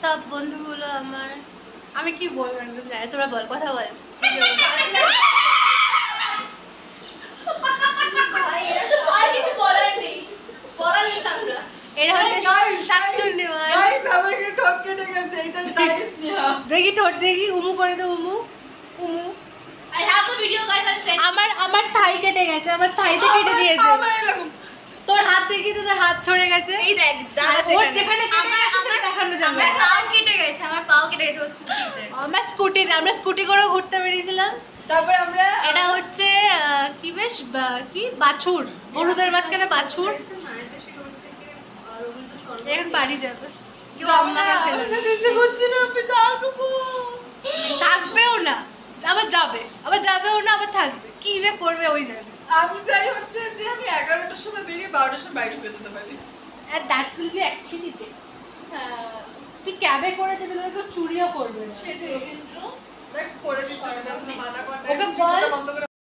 সব বন্ধুগুলো আমার, আমি কি বলবো জানি, তোরা বল, কথা বল। আর কিছু বলার নেই, বলালিস আমরা। এরা হচ্ছে শাকচুন্নি মাই। আমাকে ঠক কেটে গেছে, এটা টাইস নিয়া। দেখি ঠোঁট দেখি, উমু করে দে, উমু উমু। I have the video guys, I send. আমার থাই কেটে গেছে, আমার থাইতে কেটে দিয়েছে। তোর হাত দেখি তো, তোর হাত ছড়ে গেছে। এই দেখ দাগ আছে ওর এখানে। যেখানে কেটে গেছে সেটা দেখানো যাবে আমার না। পাও কেটে গেছে, আমার পাও কেটে গেছে ও স্কুটিতে। আমরা স্কুটি করে ঘুরতে বেরিয়েছিলাম। তারপর আমরা এটা হচ্ছে কি বেশ কি বাছুর, হলুদের মাঝখানে বাছুর। মায়ের দেশে রোড থেকে রবীন্দ্র সরোবর এখন বাড়ি যাবে, কেউ যাবো আমাকে না, ফেলে আমার নিচে করছি না, আমি থাকবো। থাকবেও না, আবার যাবেও না, আবার থাকবে, কি যে করবে ওই জানে। আমি চাই হচ্ছে যে আমি 11টার সময় বেরিয়ে 12টার সময় বাড়ি ঢুকে যেতে পারি। And that will be actually best. হ্যাঁ, তুই ক্যাবে করে যাবি, তোকে কেউ চুরিও করবে না। সেটাই রবীন্দ্র দেখ করে দিতে হবে, বাধা করবে। ওকে বল। বন্ধ করে